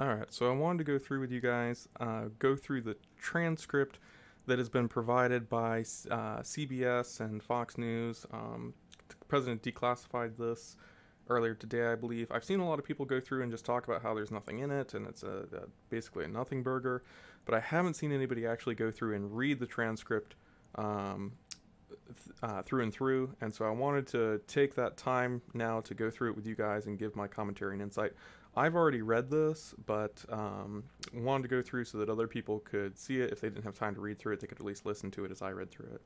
Alright, so I wanted to go through with you guys, go through the transcript that has been provided by CBS and Fox News. The president declassified this earlier today, I believe. I've seen a lot of people go through and just talk about how there's nothing in it and it's basically a nothing burger, but I haven't seen anybody actually go through and read the transcript through and through, and so I wanted to take that time now to go through it with you guys and give my commentary and insight. I've already read this, but wanted to go through so that other people could see it. If they didn't have time to read through it, they could at least listen to it as I read through it.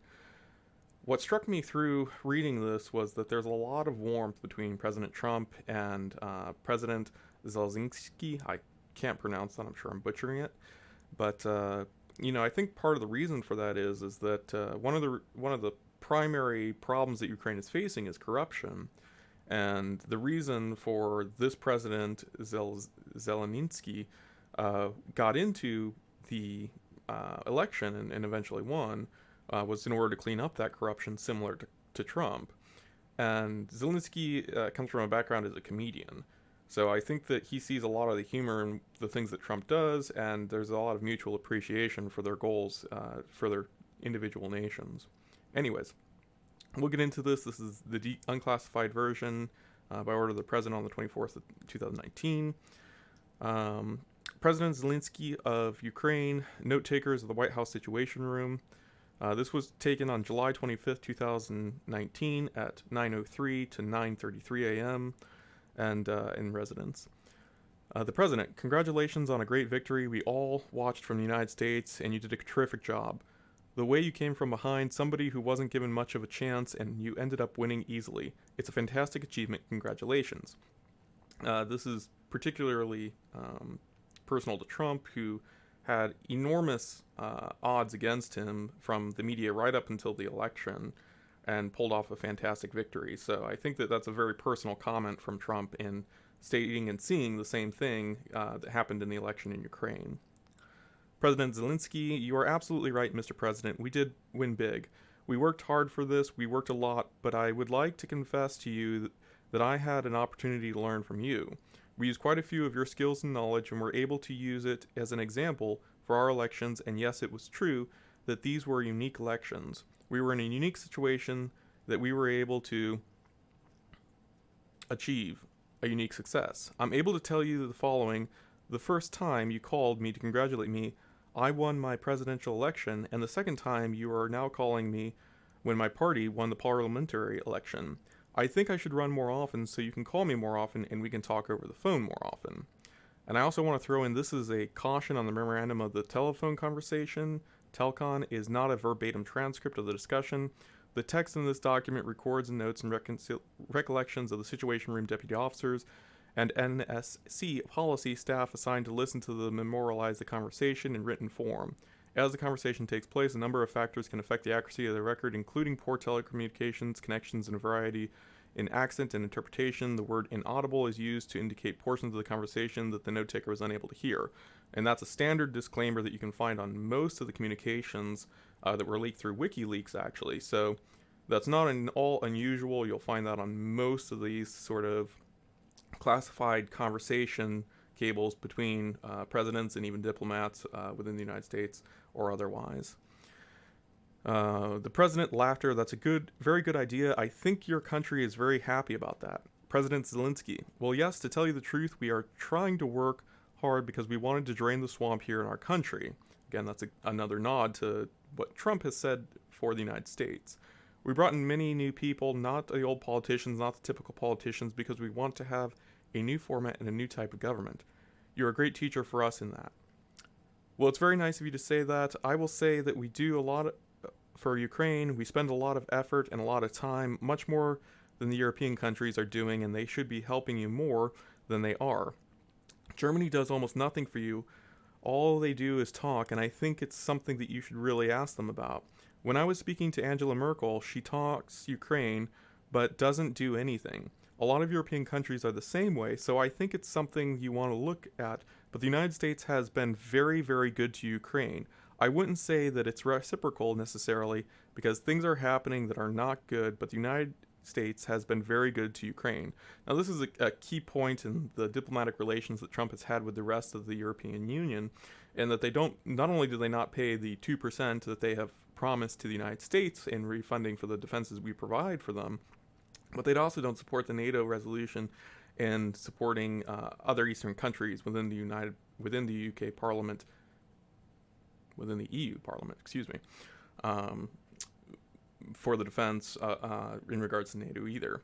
What struck me through reading this was that there's a lot of warmth between President Trump and President Zelensky. I can't pronounce that, I'm sure I'm butchering it. But, I think part of the reason for that is that one of the primary problems that Ukraine is facing is corruption. And the reason for this president, Zelensky, got into the election and eventually won, was in order to clean up that corruption, similar to Trump. And Zelensky comes from a background as a comedian. So I think that he sees a lot of the humor in the things that Trump does, and there's a lot of mutual appreciation for their goals for their individual nations. Anyways, we'll get into this. This is the unclassified version by order of the president on the 24th of 2019. President Zelensky of Ukraine, note takers of the White House Situation Room. This was taken on July 25th, 2019 at 9:03 to 9:33 a.m. and in residence. The president, congratulations on a great victory. We all watched from the United States, and you did a terrific job. The way you came from behind somebody who wasn't given much of a chance, and you ended up winning easily. It's a fantastic achievement. Congratulations. This is particularly personal to Trump, who had enormous odds against him from the media right up until the election, and pulled off a fantastic victory. So I think that that's a very personal comment from Trump in stating and seeing the same thing that happened in the election in Ukraine. President Zelensky, you are absolutely right, Mr. President. We did win big. We worked hard for this, we worked a lot, but I would like to confess to you that I had an opportunity to learn from you. We used quite a few of your skills and knowledge and were able to use it as an example for our elections, and yes, it was true that these were unique elections. We were in a unique situation that we were able to achieve a unique success. I'm able to tell you the following. The first time you called me to congratulate me, I won my presidential election, and the second time you are now calling me when my party won the parliamentary election. I think I should run more often so you can call me more often and we can talk over the phone more often. And I also want to throw in, this is a caution on the memorandum of the telephone conversation. Telcon is not a verbatim transcript of the discussion. The text in this document records and notes and recollections of the Situation Room deputy officers and NSC policy staff assigned to listen to the memorialize the conversation in written form. As the conversation takes place, a number of factors can affect the accuracy of the record, including poor telecommunications, connections, and variety in accent and interpretation. The word inaudible is used to indicate portions of the conversation that the note taker was unable to hear. And that's a standard disclaimer that you can find on most of the communications that were leaked through WikiLeaks, actually. So that's not at all unusual. You'll find that on most of these sort of classified conversation cables between presidents and even diplomats within the United States or otherwise. The president, laughter, that's a very good idea. I think your country is very happy about that. President Zelensky, well, yes, to tell you the truth, we are trying to work hard because we wanted to drain the swamp here in our country. Again, that's another nod to what Trump has said for the United States. We brought in many new people, not the old politicians, not the typical politicians, because we want to have a new format and a new type of government. You're a great teacher for us in that. Well, it's very nice of you to say that. I will say that we do a lot for Ukraine. We spend a lot of effort and a lot of time, much more than the European countries are doing, and they should be helping you more than they are. Germany does almost nothing for you. All they do is talk, and I think it's something that you should really ask them about. When I was speaking to Angela Merkel, she talks Ukraine, but doesn't do anything. A lot of European countries are the same way, so I think it's something you want to look at, but the United States has been very, very good to Ukraine. I wouldn't say that it's reciprocal necessarily, because things are happening that are not good, but the United States has been very good to Ukraine. Now, this is a key point in the diplomatic relations that Trump has had with the rest of the European Union, and that they don't, not only do they not pay the 2% that they have promised to the United States in refunding for the defenses we provide for them, but they also don't support the NATO resolution and supporting other Eastern countries within the UK Parliament, within the EU Parliament, excuse me, for the defense in regards to NATO either.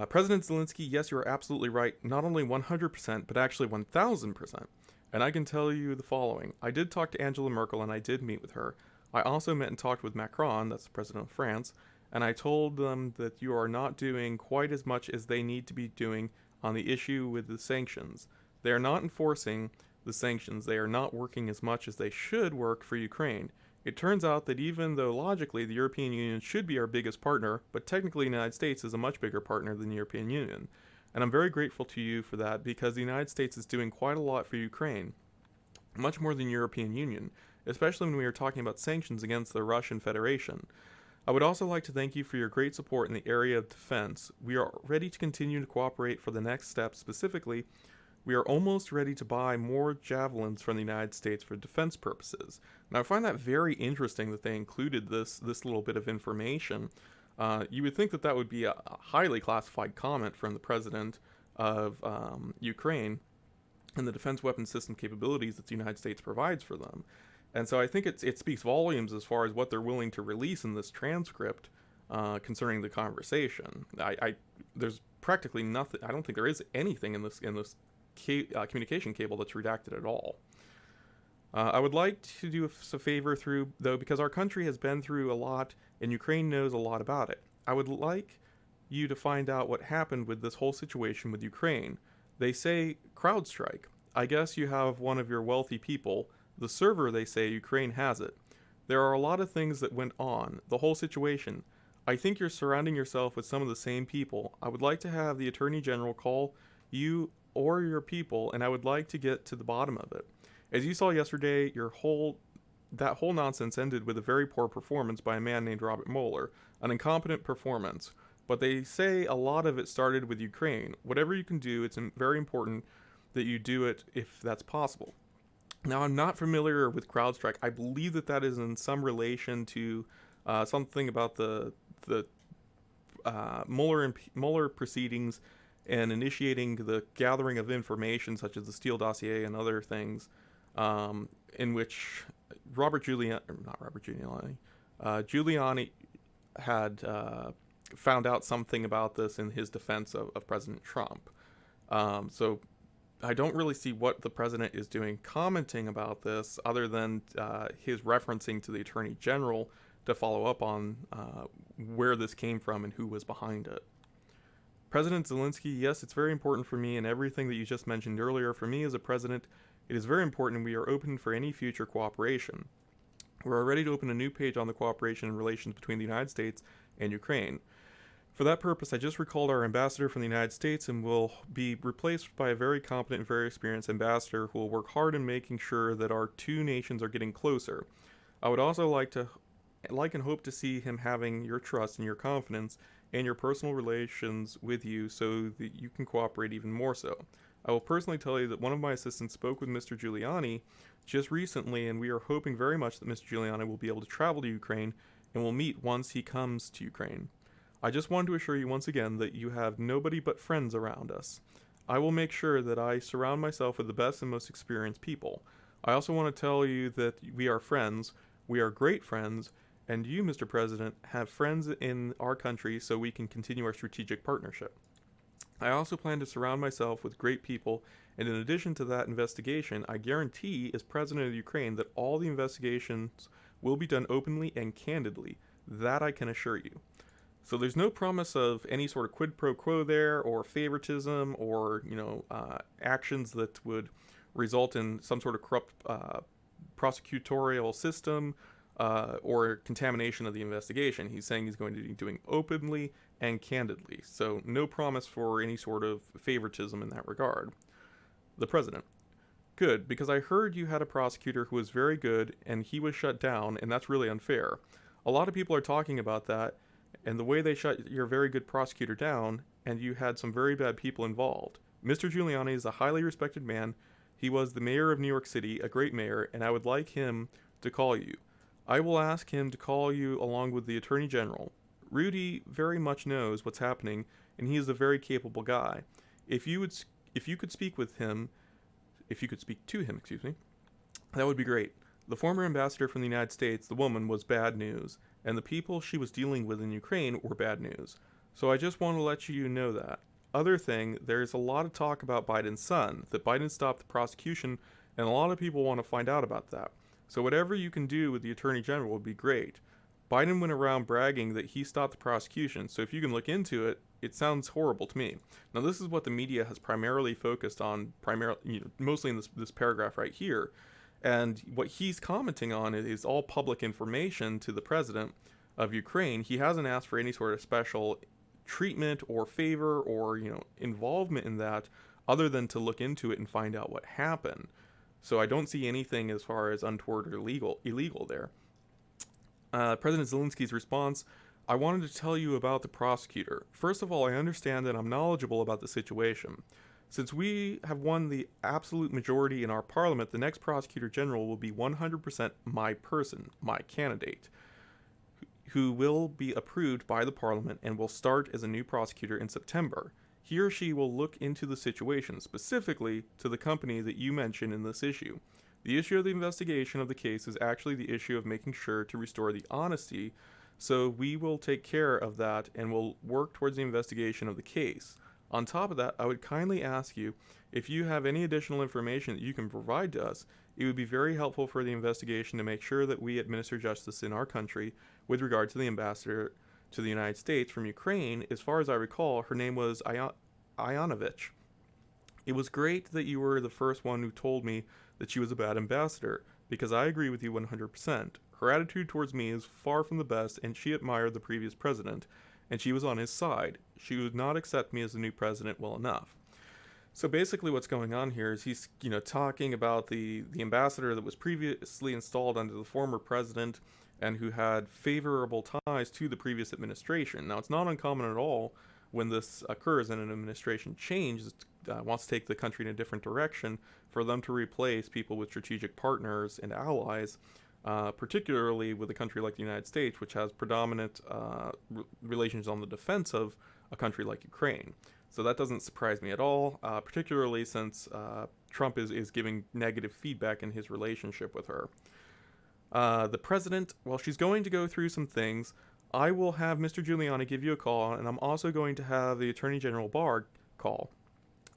President Zelensky, yes, you are absolutely right. Not only 100%, but actually 1,000%. And I can tell you the following. I did talk to Angela Merkel and I did meet with her. I also met and talked with Macron, that's the president of France, and I told them that you are not doing quite as much as they need to be doing on the issue with the sanctions. They are not enforcing the sanctions. They are not working as much as they should work for Ukraine. It turns out that even though logically the European Union should be our biggest partner, but technically the United States is a much bigger partner than the European Union. And I'm very grateful to you for that, because the United States is doing quite a lot for Ukraine, much more than the European Union, especially when we are talking about sanctions against the Russian Federation. I would also like to thank you for your great support in the area of defense. We are ready to continue to cooperate for the next step. Specifically, we are almost ready to buy more javelins from the United States for defense purposes. Now, I find that very interesting that they included this little bit of information. You would think that that would be a highly classified comment from the president of Ukraine and the defense weapon system capabilities that the United States provides for them. And so I think it speaks volumes as far as what they're willing to release in this transcript concerning the conversation. There's practically nothing. I don't think there is anything in this communication cable that's redacted at all. I would like to do us a favor though, because our country has been through a lot and Ukraine knows a lot about it. I would like you to find out what happened with this whole situation with Ukraine. They say CrowdStrike. I guess you have one of your wealthy people. The server, they say Ukraine has it. There are a lot of things that went on. The whole situation. I think you're surrounding yourself with some of the same people. I would like to have the Attorney General call you or your people, and I would like to get to the bottom of it. As you saw yesterday, that whole nonsense ended with a very poor performance by a man named Robert Mueller, an incompetent performance. But they say a lot of it started with Ukraine. Whatever you can do, it's very important that you do it if that's possible. Now, I'm not familiar with CrowdStrike. I believe that is in some relation to something about the Mueller proceedings and initiating the gathering of information, such as the Steele dossier and other things, in which Giuliani had found out something about this in his defense of President Trump. So I don't really see what the president is doing commenting about this, other than his referencing to the Attorney General to follow up on where this came from and who was behind it. President Zelensky, yes, it's very important for me, and everything that you just mentioned earlier, for me as a president, it is very important, and we are open for any future cooperation. We are ready to open a new page on the cooperation and relations between the United States and Ukraine. For that purpose, I just recalled our ambassador from the United States and will be replaced by a very competent and very experienced ambassador who will work hard in making sure that our two nations are getting closer. I would also like and hope to see him having your trust and your confidence and your personal relations with you so that you can cooperate even more so. I will personally tell you that one of my assistants spoke with Mr. Giuliani just recently, and we are hoping very much that Mr. Giuliani will be able to travel to Ukraine and will meet once he comes to Ukraine. I just want to assure you once again that you have nobody but friends around us. I will make sure that I surround myself with the best and most experienced people. I also want to tell you that we are friends, we are great friends, and you, Mr. President, have friends in our country so we can continue our strategic partnership. I also plan to surround myself with great people, and in addition to that investigation, I guarantee as President of Ukraine that all the investigations will be done openly and candidly. That I can assure you. So there's no promise of any sort of quid pro quo there, or favoritism, or actions that would result in some sort of corrupt prosecutorial system or contamination of the investigation. He's saying he's going to be doing openly and candidly. So no promise for any sort of favoritism in that regard. The president. Good, because I heard you had a prosecutor who was very good and he was shut down, and that's really unfair. A lot of people are talking about that, and the way they shut your very good prosecutor down, and you had some very bad people involved. Mr. Giuliani is a highly respected man. He was the mayor of New York City, a great mayor, and I would like him to call you. I will ask him to call you along with the Attorney General. Rudy very much knows what's happening, and he is a very capable guy. If you could speak with him, if you could speak to him, excuse me, that would be great. The former ambassador from the United States, the woman, was bad news, and the people she was dealing with in Ukraine were bad news. So I just want to let you know that. Other thing, there's a lot of talk about Biden's son, that Biden stopped the prosecution, and a lot of people want to find out about that. So whatever you can do with the Attorney General would be great. Biden went around bragging that he stopped the prosecution, so if you can look into it, it sounds horrible to me. Now this is what the media has primarily focused on, mostly in this paragraph right here, and what he's commenting on is all public information to the president of Ukraine. He hasn't asked for any sort of special treatment or favor or involvement in that, other than to look into it and find out what happened. So I don't see anything as far as untoward or illegal there. President Zelensky's response: I wanted to tell you about the prosecutor. First of all, I understand that I'm knowledgeable about the situation. Since we have won the absolute majority in our parliament, the next prosecutor general will be 100% my person, my candidate, who will be approved by the parliament and will start as a new prosecutor in September. He or she will look into the situation, specifically to the company that you mentioned in this issue. The issue of the investigation of the case is actually the issue of making sure to restore the honesty, so we will take care of that and will work towards the investigation of the case. On top of that, I would kindly ask you, if you have any additional information that you can provide to us, it would be very helpful for the investigation to make sure that we administer justice in our country with regard to the ambassador to the United States from Ukraine. As far as I recall, her name was Ionovich. It was great that you were the first one who told me that she was a bad ambassador, because I agree with you 100%. Her attitude towards me is far from the best, and she admired the previous president, and she was on his side. She would not accept me as the new president well enough. So basically what's going on here is he's talking about the ambassador that was previously installed under the former president and who had favorable ties to the previous administration. Now, it's not uncommon at all when this occurs and an administration changes, wants to take the country in a different direction, for them to replace people with strategic partners and allies, particularly with a country like the United States, which has predominant relations on the defense of a country like Ukraine. So that doesn't surprise me at all, particularly since Trump is giving negative feedback in his relationship with her. The president, well, she's going to go through some things. I will have Mr. Giuliani give you a call, and I'm also going to have the Attorney General Barr call,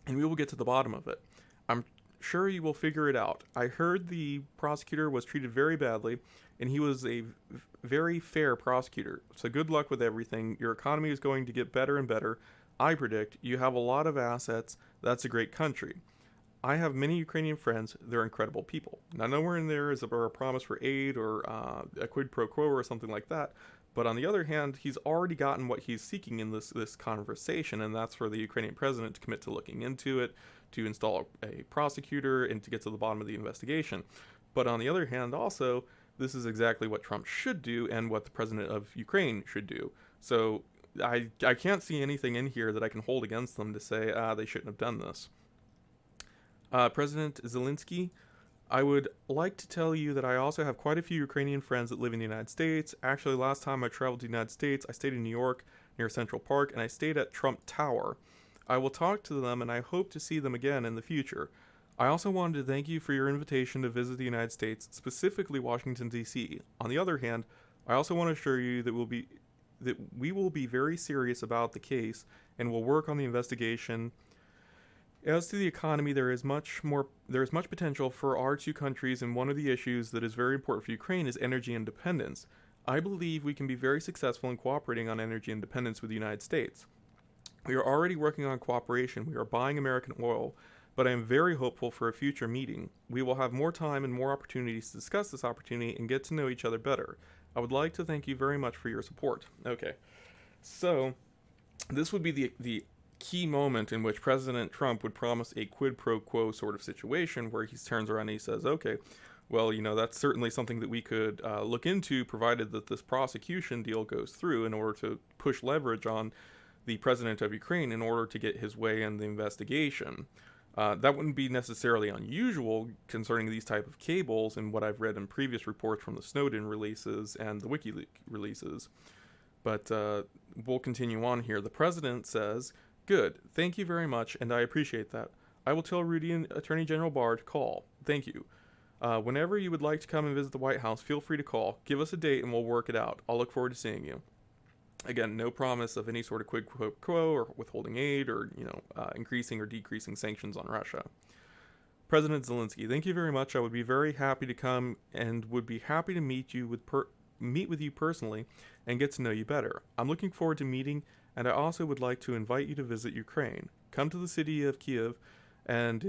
and we will get to the bottom of it. I'm sure you will figure it out. I heard the prosecutor was treated very badly, and he was a very fair prosecutor. So good luck with everything. Your economy is going to get better and better. I predict you have a lot of assets. That's a great country. I have many Ukrainian friends. They're incredible people. Now, nowhere in there is a promise for aid or a quid pro quo or something like that. But on the other hand, he's already gotten what he's seeking in this conversation, and that's for the Ukrainian president to commit to looking into it, to install a prosecutor, and to get to the bottom of the investigation. But on the other hand, also, this is exactly what Trump should do and what the president of Ukraine should do. So I can't see anything in here that I can hold against them to say, they shouldn't have done this. President Zelensky, I would like to tell you that I also have quite a few Ukrainian friends that live in the United States. Actually, last time I traveled to the United States, I stayed in New York near Central Park, and I stayed at Trump Tower. I will talk to them, and I hope to see them again in the future. I also wanted to thank you for your invitation to visit the United States, specifically Washington, D.C. On the other hand, I also want to assure you that we will be very serious about the case and will work on the investigation. As to the economy, there is much potential for our two countries, and one of the issues that is very important for Ukraine is energy independence. I believe we can be very successful in cooperating on energy independence with the United States. We are already working on cooperation. We are buying American oil, but I am very hopeful for a future meeting. We will have more time and more opportunities to discuss this opportunity and get to know each other better. I would like to thank you very much for your support. Okay, so this would be the key moment in which President Trump would promise a quid pro quo sort of situation where he turns around and he says, okay, Well, that's certainly something that we could look into, provided that this prosecution deal goes through, in order to push leverage on the president of Ukraine in order to get his way in the investigation. That wouldn't be necessarily unusual concerning these type of cables and what I've read in previous reports from the Snowden releases and the WikiLeaks releases. But we'll continue on here. The president says, "Good, thank you very much, and I appreciate that. I will tell Rudy and Attorney General Barr to call. Thank you. Whenever you would like to come and visit the White House, feel free to call. Give us a date and we'll work it out. I'll look forward to seeing you." Again, no promise of any sort of quid pro quo or withholding aid or, increasing or decreasing sanctions on Russia. President Zelensky, thank you very much. I would be very happy to come and would be happy to meet with you personally and get to know you better. I'm looking forward to meeting, and I also would like to invite you to visit Ukraine. Come to the city of Kiev, and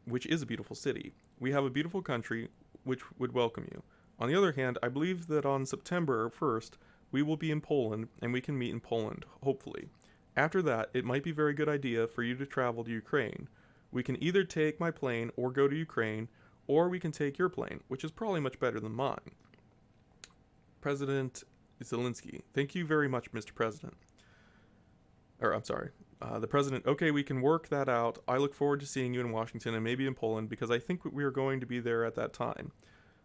which is a beautiful city. We have a beautiful country which would welcome you. On the other hand, I believe that on September 1st, we will be in Poland, and we can meet in Poland, hopefully. After that, it might be a very good idea for you to travel to Ukraine. We can either take my plane or go to Ukraine, or we can take your plane, which is probably much better than mine. President Zelensky, thank you very much, Mr. President. The president, okay, we can work that out. I look forward to seeing you in Washington and maybe in Poland because I think we are going to be there at that time.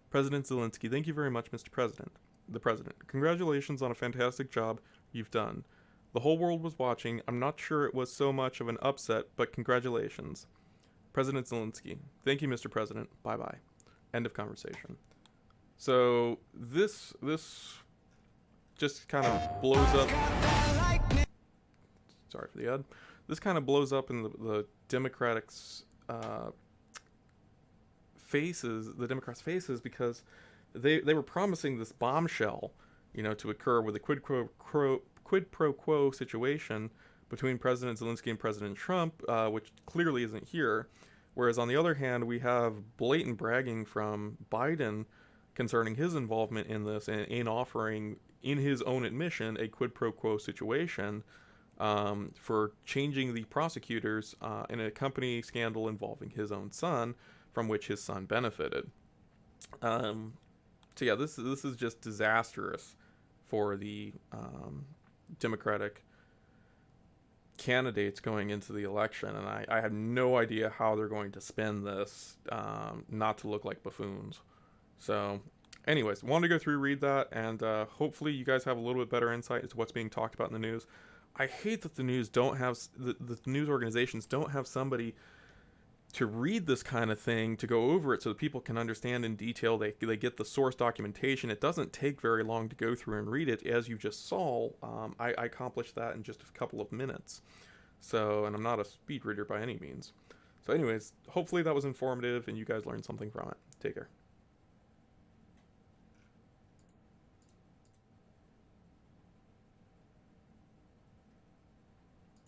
President Zelensky, thank you very much, Mr. President. The president, congratulations on a fantastic job you've done. The whole world was watching. I'm not sure it was so much of an upset, but congratulations. President Zelensky, thank you, Mr. President. Bye-bye. End of conversation. So this just kind of blows up. Sorry for the ad. This kind of blows up in the Democrats' faces. The Democrats' faces because they were promising this bombshell, to occur with a quid pro quo situation between President Zelensky and President Trump, which clearly isn't here. Whereas on the other hand, we have blatant bragging from Biden concerning his involvement in this and in offering, in his own admission, a quid pro quo situation for changing the prosecutors in a company scandal involving his own son, from which his son benefited. So yeah, this is just disastrous for the Democratic candidates going into the election, and I have no idea how they're going to spin this not to look like buffoons. So anyways, wanted to go through, read that, and hopefully you guys have a little bit better insight into what's being talked about in the news. I hate that the news don't have the news organizations don't have somebody to read this kind of thing, to go over it so that people can understand in detail. They get the source documentation. It doesn't take very long to go through and read it. As you just saw, I accomplished that in just a couple of minutes. So, and I'm not a speed reader by any means. So anyways, hopefully that was informative and you guys learned something from it. Take care.